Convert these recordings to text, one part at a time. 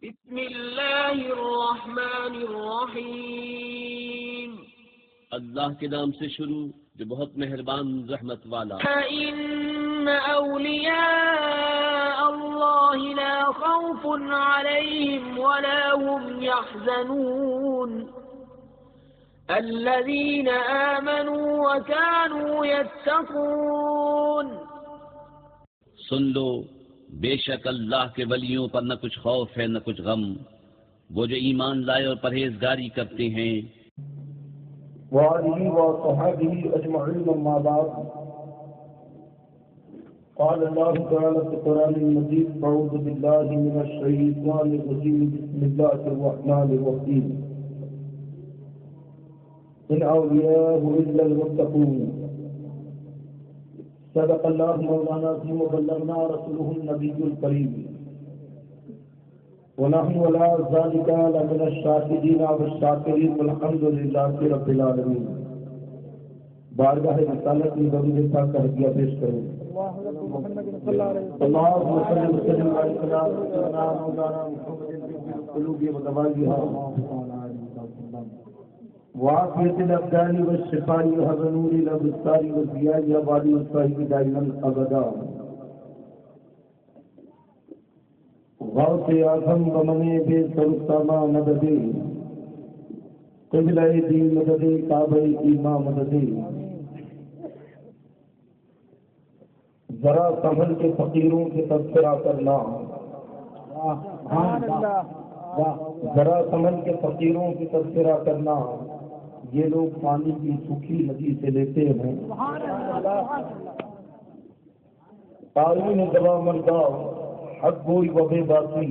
بسم اللہ الرحمن الرحیم، اللہ کے نام سے شروع جو بہت مہربان رحمت والا۔ ان اولیاء اللہ لا خوف علیہم ولا هم يحزنون الذین آمنوا وكانوا يتقون۔ سن لو، بے شک اللہ کے ولیوں پر نہ کچھ خوف ہے نہ کچھ غم، وہ جو ایمان لائے اور پرہیزگاری کرتے ہیں۔ وآلہ وصحبہ اجمعین، اما بعد، قال اللہ تعالی في القرآن المجید: اعوذ باللہ من الشیطان الرجیم، بسم اللہ الرحمن الرحیم، ان اولیاء الا المتقون۔ صدق اللہ مولانا عظیم وبلغنا رسوله النبی الکریم، ونحن على ذلك لمن الشاهدين والشاکرین، والحمد للہ رب العالمین۔ بارگاہ رسالت میں درود پاک کا ہدیہ پیش کریں۔ اللهم صل وسلم على سيدنا مولانا محمد القلوب ودوائها وعافية الأبدان والشفاء وحسن الأبصار والضياء والي والصاحب دائما أبدا۔ غوث اعظم بمنے بے سلطامہ مددے، قبلہ دین مددے، کعبہ ایماں مددے۔ ذرا سنبھل کے فقیروں کے تذکرہ کرنا، ذرا سنبھل کے فقیروں کی تذکرہ کرنا، یہ لوگ پانی کی سوکھی ندی سے لیتے ہیں۔ تعلیم دوا مردہ حق گوئی و بے باسی،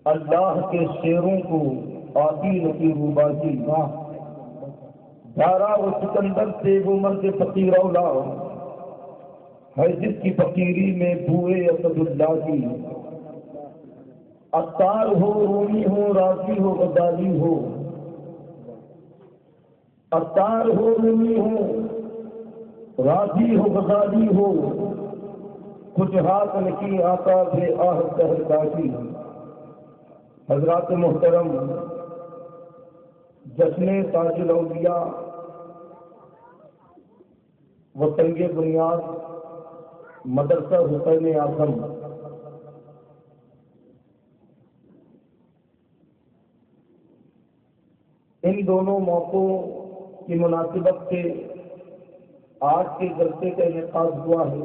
اللہ کے شیروں کو آتی نکی روبازی۔ دارا و سکندر سے وہ مرد فقیر اولا ہے، جس کی فقیری میں بوئے اسد اللہ کی۔ عطار ہو، رومی ہو، راضی ہو، غزالی ہو، عطار ہو، رومی ہو، راضی ہو، غزالی ہو، کچھ ہاتھ نکی آتا بے آہ قہر کاشی۔ حضرات محترم، جشن تاج الاولیاء و سنگ بنیاد مدرسہ حسین اعظم ان دونوں موقعوں کی مناسبت سے آج کے جلسے کا انعقاد ہوا ہے۔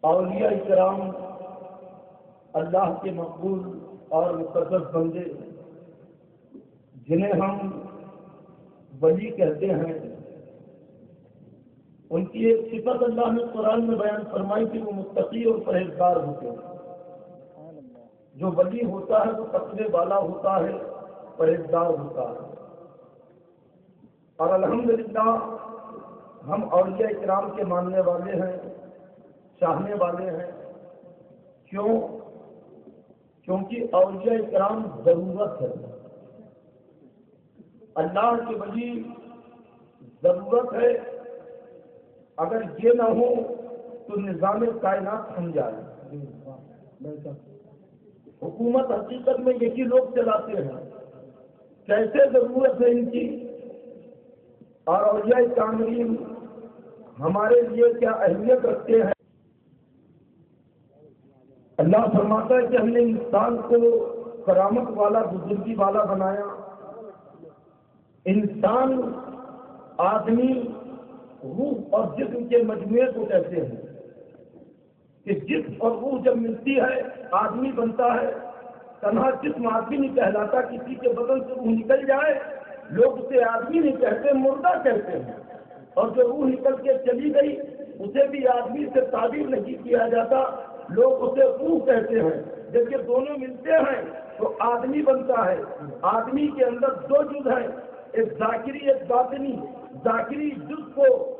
اولیاء کرام اللہ کے مقبول اور مقدس بندے، جنہیں ہم ولی کہتے ہیں، ان کی ایک صفت اللہ نے قرآن میں بیان فرمائی کہ وہ متقی اور پرہیزگار ہوتے ہیں۔ جو ولی ہوتا ہے وہ تقوی والا ہوتا ہے، پرہیزگار ہوتا ہے۔ اور الحمدللہ ہم اولیاء کرام کے ماننے والے ہیں، چاہنے والے ہیں۔ کیونکہ اولیاء کرام ضرورت ہے، اللہ کے ولی ضرورت ہے۔ اگر یہ نہ ہو تو نظام کائنات تھم جائے۔ حکومت حقیقت میں یہی لوگ چلاتے ہیں، کیسے ضرورت ہے ان کی۔ اور اولیاء کاملین ہمارے لیے کیا اہمیت رکھتے ہیں۔ اللہ فرماتا ہے کہ ہم نے انسان کو کرامت والا، بزرگی والا بنایا۔ انسان، آدمی روح اور جسم کے مجموعے کو کہتے ہیں کہ جسم اور روح جب ملتی ہے آدمی بنتا ہے۔ تنہا جسم آدمی نہیں کہلاتا، کسی کے بدن سے روح نکل جائے لوگ اسے آدمی نہیں کہتے، مردہ کہتے ہیں۔ اور جو روح نکل کے چلی گئی اسے بھی آدمی سے تعبیر نہیں کیا جاتا، لوگ اسے روح کہتے ہیں۔ جب یہ دونوں ملتے ہیں تو آدمی بنتا ہے۔ آدمی کے اندر دو جز ہیں، ایک ذاکری ایک باطنی۔ ذاکری جز کو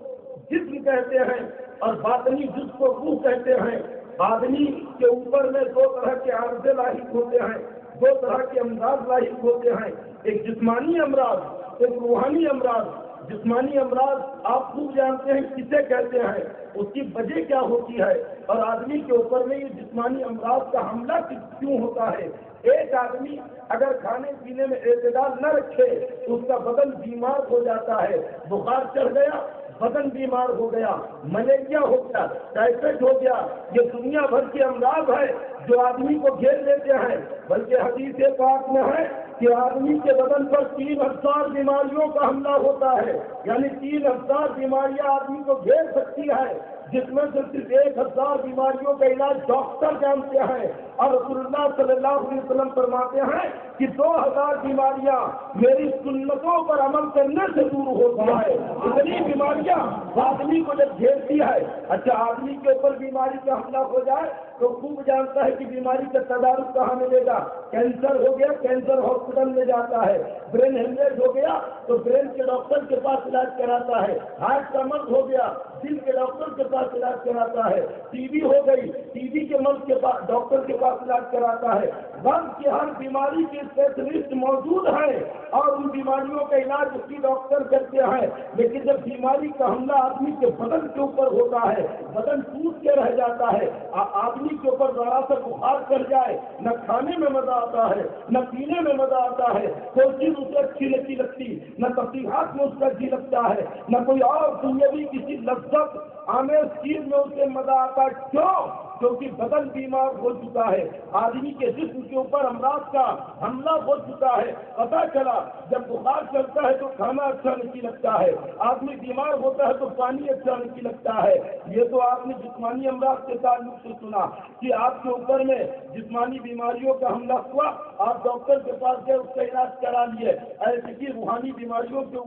جسم کہتے ہیں اور باطنی جز کو روح کہتے ہیں۔ آدمی کے اوپر میں دو طرح کے عارضے لاحق ہوتے ہیں، دو طرح کے امراض لاحق ہوتے ہیں، ایک جسمانی امراض، ایک روحانی امراض۔ جسمانی امراض آپ خوب جانتے ہیں کسے کہتے ہیں، اس کی وجہ کیا ہوتی ہے، اور آدمی کے اوپر میں یہ جسمانی امراض کا حملہ کیوں ہوتا ہے۔ ایک آدمی اگر کھانے پینے میں اعتدال نہ رکھے تو اس کا بدن بیمار ہو جاتا ہے، بخار چڑھ گیا بدن بیمار ہو گیا، ملیریا ہو گیا، ٹائیفائڈ ہو گیا، یہ دنیا بھر کے امراض ہے جو آدمی کو گھیر لیتے ہیں۔ بلکہ حدیث پاک میں ہے کہ آدمی کے بدن پر 3000 بیماریوں کا حملہ ہوتا ہے، یعنی 3000 بیماریاں آدمی کو گھیر سکتی ہے، جس میں سے صرف 1000 بیماریوں کا علاج ڈاکٹر جانتے ہیں، اور رسول اللہ صلی اللہ علیہ وسلم فرماتے ہیں کہ 2000 بیماریاں میری سنتوں پر عمل کرنے سے دور ہوتی ہے۔ اتنی بیماریاں آدمی کو جب گھیرتی ہے، اچھا آدمی کے اوپر بیماری کا حملہ ہو جائے تو خوب جانتا ہے کہ بیماری کا تدارک کہاں ملے گا۔ کینسر ہو گیا کینسر ہاسپٹل میں جاتا ہے، برین ہیمریج ہو گیا تو برین کے ڈاکٹر کے پاس علاج کراتا ہے، ہارٹ کا مرض ہو گیا دل کے ڈاکٹر کے پاس علاج کراتا ہے، ٹی بی ہو گئی ٹی بی کے مرض کے پاس ڈاکٹر کے پاس علاج کراتا ہے۔ مرض کی ہر بیماری کے اسپیشلسٹ موجود ہیں اور ان بیماریوں کا علاج اس کی ڈاکٹر کرتے ہیں، لیکن جب بیماری کا حملہ آدمی کے بدن کے اوپر ہوتا ہے، بدن ٹوٹ کے رہ جاتا ہے، آدمی کے اوپر ذرا سا بخار چڑھ جائے، نہ کھانے میں مزہ آتا ہے نہ پینے میں مزہ آتا ہے، کوئی چیز اسے اچھی نہیں لگتی، نہ تفریحات میں اس کا جی لگتا ہے، نہ کوئی اور دنیاوی کسی لذت آمیز چیز میں اسے مزہ آتا ہے۔ کیوں؟ کیونکہ بدن بیمار ہو چکا ہے، آدمی کے جسم کے اوپر امراض کا حملہ ہو چکا ہے۔ پتا چلا جب بخار چلتا ہے تو کھانا اچھا نہیں لگتا ہے، آدمی بیمار ہوتا ہے تو پانی اچھا نہیں لگتا ہے۔ یہ تو آپ نے جسمانی امراض کے تعلق سے سنا کہ آپ کے اوپر میں جسمانی بیماریوں کا حملہ ہوا، آپ ڈاکٹر کے پاس گئے اس کا علاج کرا لیے۔ ایسے کی روحانی بیماریوں کے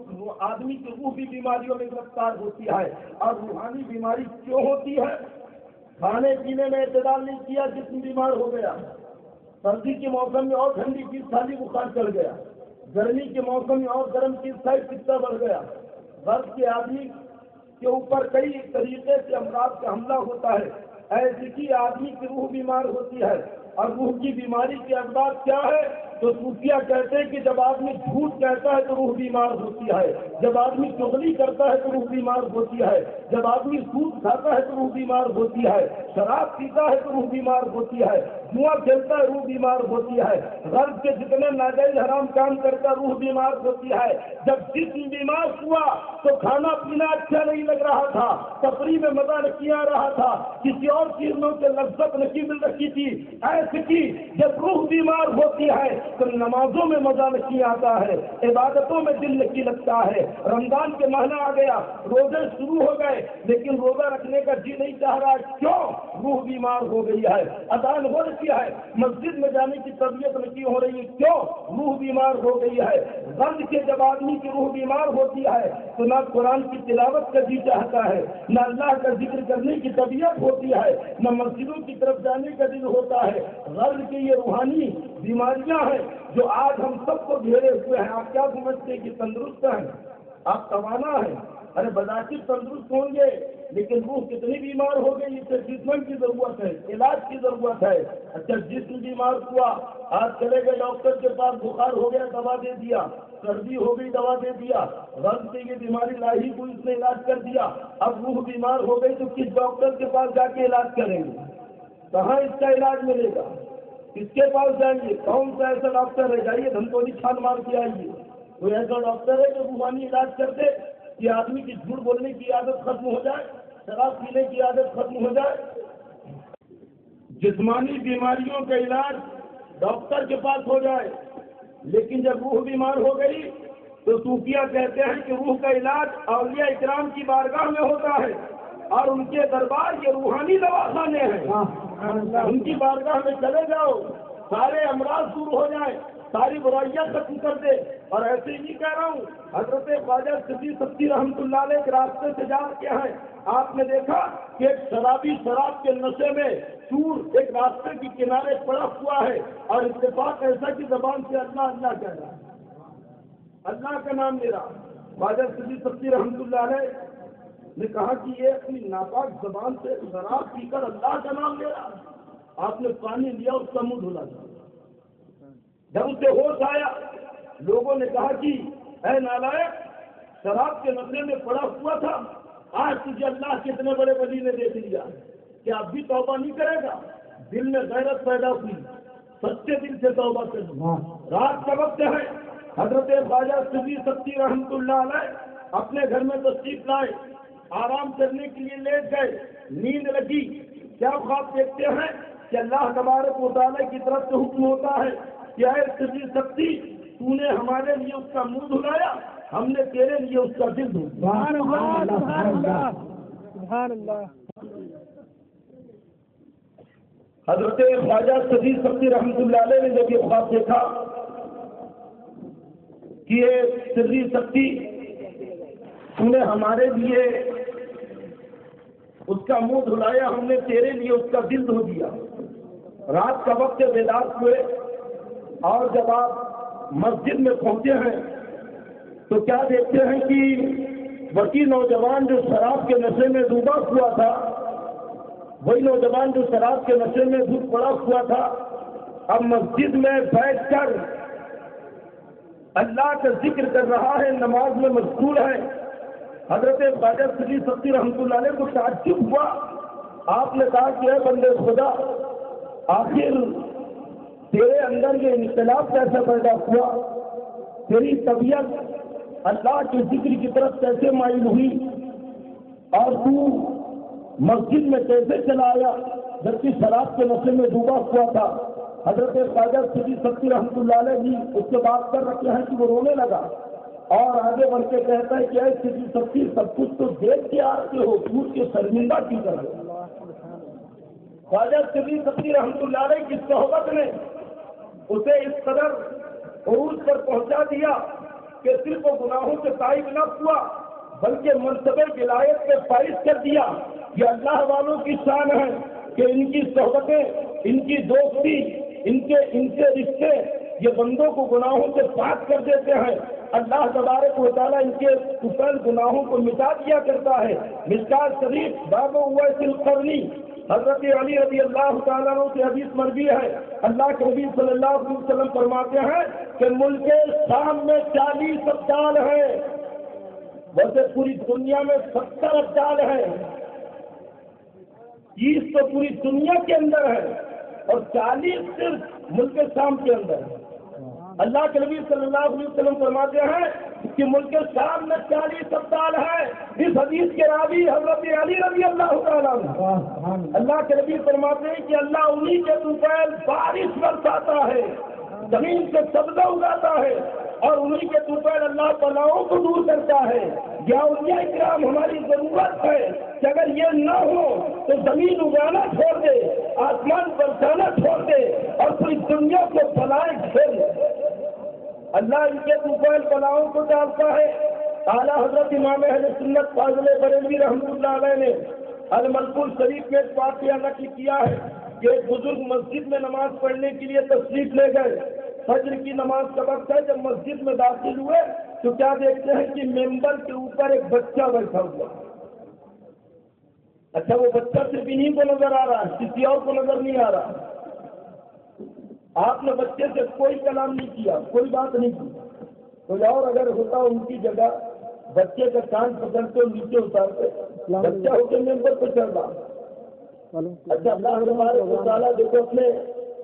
آدمی کی روح بھی بیماریوں میں گرفتار ہوتی ہے، اور روحانی بیماری کیوں ہوتی ہے؟ کھانے پینے میں اعتدال نہیں کیا، جسم بیمار ہو گیا، سردی کے موسم میں اور ٹھنڈی چیز کھالی بخار چڑھ گیا، گرمی کے موسم میں اور گرم چیز کھائی پتا بڑھ گیا۔ غرض کے آدمی کے اوپر کئی طریقے سے امراض کا حملہ ہوتا ہے، ایسے کی آدمی کی روح بیمار ہوتی ہے۔ اور روح کی بیماری کے اسباب کیا ہے؟ تو صوفیہ کہتے ہیں کہ جب آدمی جھوٹ کہتا ہے تو روح بیمار ہوتی ہے، جب آدمی چغلی کرتا ہے تو روح بیمار ہوتی ہے، جب آدمی سود کھاتا ہے تو روح بیمار ہوتی ہے، شراب پیتا ہے تو روح بیمار ہوتی ہے، جوا کھیلتا ہے روح بیمار ہوتی ہے، غرض کے جتنے ناجائز حرام کام کرتا روح بیمار ہوتی ہے۔ جب جسم بیمار ہوا تو کھانا پینا اچھا نہیں لگ رہا تھا، تفریح میں مزہ نہیں آ رہا تھا، کسی اور چیزوں سے لذت نہیں مل رہی تھی۔ ایسے کی جب روح بیمار ہوتی ہے تو نمازوں میں مزہ نہیں آتا ہے، عبادتوں میں دل نہیں لگتا ہے۔ رمضان کے مہینہ آ گیا، روزے شروع ہو گئے لیکن روزہ رکھنے کا جی نہیں چاہ رہا، کیوں؟ روح بیمار ہو گئی ہے۔ اذان ہو رہی ہے، مسجد میں جانے کی طبیعت نہیں ہو رہی ہے، کیوں؟ روح بیمار ہو گئی ہے۔ غرض کے جب آدمی کی روح بیمار ہوتی ہے تو نہ قرآن کی تلاوت کا جی چاہتا ہے، نہ اللہ کا ذکر کرنے کی طبیعت ہوتی ہے، نہ مسجدوں کی طرف جانے کا دل ہوتا ہے۔ غرض کے یہ روحانی بیماریاں ہیں جو آج ہم سب کو گھیرے ہوئے ہیں۔ آپ کیا سمجھتے ہیں کہ تندرست ہیں، آپ توانا ہیں؟ ارے بظاہر تندرست ہوں گے لیکن روح کتنی بیمار ہو گئی، اسے ٹریٹمنٹ کی ضرورت ہے، علاج کی ضرورت ہے۔ اچھا جسم بیمار ہوا، آج چلے گئے ڈاکٹر کے پاس، بخار ہو گیا دوا دے دیا، سردی ہو گئی دوا دے دیا، غرض سے یہ بیماری لاہی کوئی اس نے علاج کر دیا۔ اب روح بیمار ہو گئی تو کس ڈاکٹر کے پاس جا کے علاج کریں گے؟ کہاں اس کا علاج ملے گا؟ کس کے پاس جائیں گے؟ کون سا ایسا ڈاکٹر ہے؟ جائیے دھنتولی چھان مار کے آئیے، کوئی ایسا ڈاکٹر ہے جو روحانی علاج کر دے کہ آدمی کی جھوٹ بولنے کی عادت ختم ہو جائے، شراب پینے کی عادت ختم ہو جائے؟ جسمانی بیماریوں کا علاج ڈاکٹر کے پاس ہو جائے، لیکن جب روح بیمار ہو گئی تو صوفیہ کہتے ہیں کہ روح کا علاج اولیاء اکرام کی بارگاہ میں ہوتا ہے، اور ان کے دربار یہ روحانی دواخانے ہیں۔ ان کی بارگاہ میں چلے جاؤ، سارے امراض دور ہو جائیں، ساری برائیاں ختم کر دے۔ اور ایسے ہی کہہ رہا ہوں، حضرت خواجہ صدیق سبزی رحمۃ اللہ علیہ کے راستے سے جا کے ہیں، آپ نے دیکھا کہ ایک شرابی شراب کے نشے میں چور ایک راستے کے کنارے پڑا ہوا ہے، اور اتفاق ایسا کی زبان سے اللہ اللہ کہہ رہا ہے، اللہ کا نام لے رہا۔ خواجہ صدیق سبزی رحمۃ اللہ علیہ نے کہا کہ یہ اپنی ناپاک زبان سے شراب پی کر اللہ کا نام لے رہا۔ آپ نے پانی لیا، اس کا منہ دھلا تھا۔ جب اسے ہوش آیا، لوگوں نے کہا کہ اے نالائق، شراب کے نشے میں پڑا ہوا تھا، آج تجھے اللہ کے اتنے بڑے ولی نے دیکھ لیا، کیا اب بھی توبہ نہیں کرے گا؟ دل میں غیرت پیدا ہوئی، سچے دل سے توبہ کروں۔ رات کا وقت ہے، حضرت خواجہ صدیق سکتی رحمۃ اللہ علیہ اپنے گھر میں تشریف لائے، آرام کرنے کے لیے لیٹ گئے، نیند لگی، کیا خواب دیکھتے ہیں کہ اللہ تبارک و تعالیٰ کی طرف سے حکم ہوتا ہے کہ اے صدیق سکتی، تو نے ہمارے لیے اس کا منہ دھلایا، ہم نے تیرے لیے اس کا دل دھلایا۔ حضرت خواجہ صدیق سکتی رحمۃ اللہ علیہ نے جب یہ خواب دیکھا کہ یہ صدیق سکتی، تو نے ہمارے لیے اس کا منہ دھلایا، ہم نے تیرے لیے اس کا دل دھو دیا۔ رات کا وقت بیدار ہوئے اور جب آپ مسجد میں پہنچے ہیں تو کیا دیکھتے ہیں کہ وہی نوجوان جو شراب کے نشے میں ڈوبا ہوا تھا، وہی نوجوان جو شراب کے نشے میں ڈوب پڑا ہوا تھا، اب مسجد میں بیٹھ کر اللہ کا ذکر کر رہا ہے، نماز میں مشغول ہے۔ حضرت خواجہ صدیق سکتی رحمۃ اللہ علیہ کو تعجب ہوا، آپ نے کہا کہ اے بندے خدا، آخر تیرے اندر یہ انقلاب کیسے پیدا ہوا؟ تیری طبیعت اللہ کے ذکر کی طرف کیسے مائل ہوئی اور تو مسجد میں کیسے چلا آیا جبکہ شراب کے نشے میں ڈوبا ہوا تھا؟ حضرت خواجہ صدیق سکتی رحمۃ اللہ علیہ جی اس سے بات کر رکھے ہیں کہ وہ رونے لگا اور آگے بڑھ کے کہتا ہے کہ اے صدیق سکتی، سب کچھ تو دیکھ کے آتے ہو، جھوٹ کے شرمندہ کی طرح۔ خواجہ صدیق سکتی رحمۃ اللہ علیہ کی صحبت نے اسے اس قدر عروج پر پہنچا دیا کہ صرف وہ گناہوں سے تائب نہ ہوا بلکہ منصب ولایت پہ فائز کر دیا۔ یہ اللہ والوں کی شان ہے کہ ان کی صحبتیں، ان کی دوستی، ان کے رشتے یہ بندوں کو گناہوں سے پاک کر دیتے ہیں۔ اللہ تبارک و تعالیٰ ان کے کفر گناہوں کو مٹا دیا کرتا ہے۔ مشکات شریف باب اویس القرنی حضرت علی رضی اللہ تعالیٰ عنہ سے حدیث مروی ہے، اللہ کے نبی صلی اللہ علیہ وسلم فرماتے ہیں کہ ملک شام میں 40 ابدال ہیں، ویسے پوری دنیا میں 70 ابدال ہیں، 30 تو پوری دنیا کے اندر ہے اور 40 صرف ملک شام کے اندر ہے۔ اللہ کے نبی صلی اللہ علیہ وسلم فرماتے ہیں کہ ملک شام میں 40 ابدال ہیں۔ اس حدیث کے راوی حضرت علی رضی اللہ تعالیٰ عنہ، اللہ کے نبی فرماتے ہیں کہ اللہ انہی کے طفیل بارش برساتا ہے، زمین سے سبزہ اگاتا ہے اور انہی کے طفیل اللہ بلاؤں کو دور کرتا ہے۔ یا اولیاء اکرام ہماری ضرورت ہے کہ اگر یہ نہ ہو تو زمین اگانا چھوڑ دے، آسمان برسانا چھوڑ دے اور پوری دنیا کو بلائیں گھیر دے۔ اللہ ان کے طفیل بلاؤں کو ڈالتا ہے۔ اعلیٰ حضرت امام اہل سنت فاضل بریلوی رحمۃ اللہ علیہ نے الملک الشریف میں ایک واقعہ نقل کیا ہے کہ ایک بزرگ مسجد میں نماز پڑھنے کے لیے تشریف لے گئے۔ فجر کی نماز کا وقت ہے، جب مسجد میں داخل ہوئے تو کیا دیکھتے ہیں کہ ممبر کے اوپر ایک بچہ بیٹھا ہوا۔ اچھا، وہ بچہ صرف انہیں کو نظر آ رہا ہے، کسی اور کو نظر نہیں آ رہا۔ آپ نے بچے سے کوئی کلام نہیں کیا، کوئی بات نہیں کی۔ کوئی اور اگر ہوتا ان کی جگہ بچے کا کان پکڑتے نیچے اتارتے، بچہ ہو کے ممبر پہ چڑھ رہا۔ اچھا، اللہ ہمارے مطالعہ دیکھو اپنے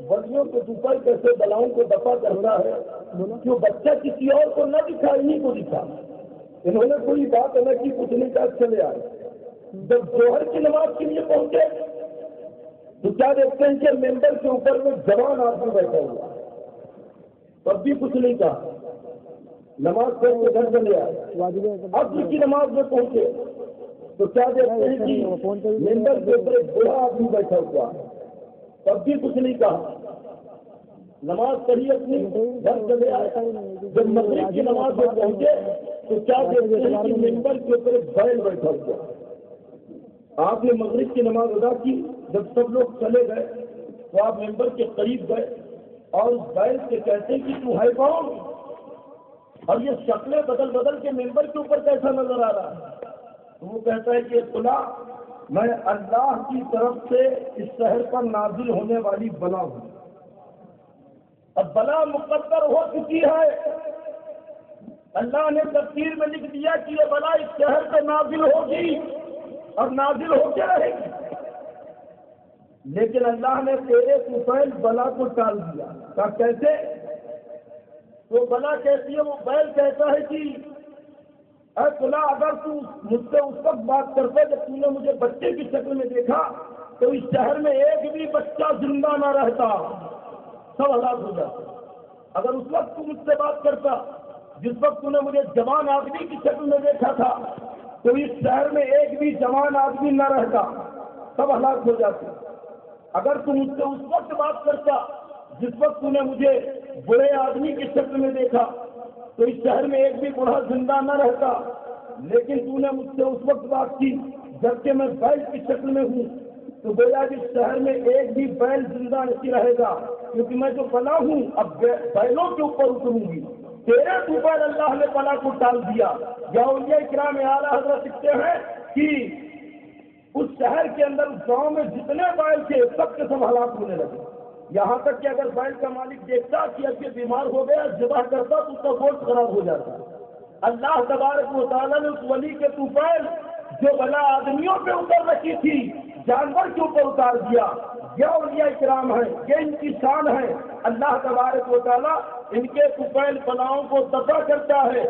ولیوں کے اوپر کیسے بلاؤں کو دفع کرتا ہے کہ وہ بچہ کسی اور کو نہ دکھا، انہیں کو دکھا۔ انہوں نے کوئی بات الگ کی، کچھ نہیں کہا، چلے آئے۔ جب ظہر کی نماز کے لیے پہنچے تو کیا دیکھتے ہیں کہ ممبر کے اوپر میں جوان آدمی بیٹھا ہوا، تب بھی کچھ نہیں کہا، نماز پڑھ کے گھر چلے آئے۔ عصر کی نماز میں پہنچے تو کیا دیکھتے ہیں کہ ممبر کے اوپر ایک بوڑھا آدمی بیٹھا ہوا، تب بھی کچھ نہیں کہا، نماز پڑھی اپنی، گھر چلے آئے۔ جب مغرب کی نماز میں پہنچے تو کیا دیکھتے ہیں کہ ممبر کے اوپر ایک بیل بیٹھا ہوا۔ آپ نے مغرب کی نماز ادا کی، جب سب لوگ چلے گئے تو آپ ممبر کے قریب گئے اور اس بیل سے کہتے ہیں کہ تو ہے کون؟ اور یہ شکلیں بدل بدل کے ممبر کے اوپر کیسا نظر آ رہا ہے؟ تو وہ کہتا ہے کہ خدا، میں اللہ کی طرف سے اس شہر پر نازل ہونے والی بلا ہوں، اب بلا مقدر ہو چکی ہے، اللہ نے تفسیر میں لکھ دیا کہ یہ بلا اس شہر پہ نازل ہوگی اور نازل ہو کے رہے گی، لیکن اللہ نے تیرے طفیل بلا کو ٹال دیا۔ کہا کیسے؟ وہ بلا کیسی ہے؟ وہ بیل کہتا ہے کہ اے فلاں، اگر تو مجھ سے اس وقت بات کرتا جب تو نے مجھے بچے کی شکل میں دیکھا تو اس شہر میں ایک بھی بچہ زندہ نہ رہتا، سب ہلاک ہو جاتا۔ اگر اس وقت تو مجھ سے بات کرتا جس وقت تو نے مجھے جوان آدمی کی شکل میں دیکھا تھا تو اس شہر میں ایک بھی جوان آدمی نہ رہتا، سب ہلاک ہو جاتے۔ اگر تم مجھ سے اس وقت بات کرتا جس وقت تو نے مجھے بڑے آدمی کی شکل میں دیکھا تو اس شہر میں ایک بھی بوڑھا زندہ نہ رہتا، لیکن تو نے مجھ سے اس وقت بات کی جبکہ میں بیل کی شکل میں ہوں، تو گویا کہ شہر میں ایک بھی بیل زندہ نہیں رہے گا، کیونکہ میں جو بلا ہوں اب بیلوں کے اوپر اتروں گی۔ تیرے اوپر اللہ نے بلا کو ڈال دیا۔ یا اولیاء کرام اعلیٰ حضرت لکھتے ہیں کہ اس شہر کے اندر اس گاؤں میں جتنے بیل تھے سب کے سب ہلاک ہونے لگے، یہاں تک کہ اگر بیل کا مالک دیکھتا کہ اب یہ بیمار ہو گیا ذبح کرتا تو اس کا گوشت خراب ہو جاتا۔ اللہ تبارک و تعالیٰ نے اس ولی کے طفیل جو بلا آدمیوں پہ اتر رکھی تھی جانور کے اوپر اتار دیا۔ یہ اولیاء کرام ہیں، یہ ان کی شان ہے۔ اللہ تبارک و تعالیٰ ان کے طفیل بلاؤں کو دفع کرتا ہے۔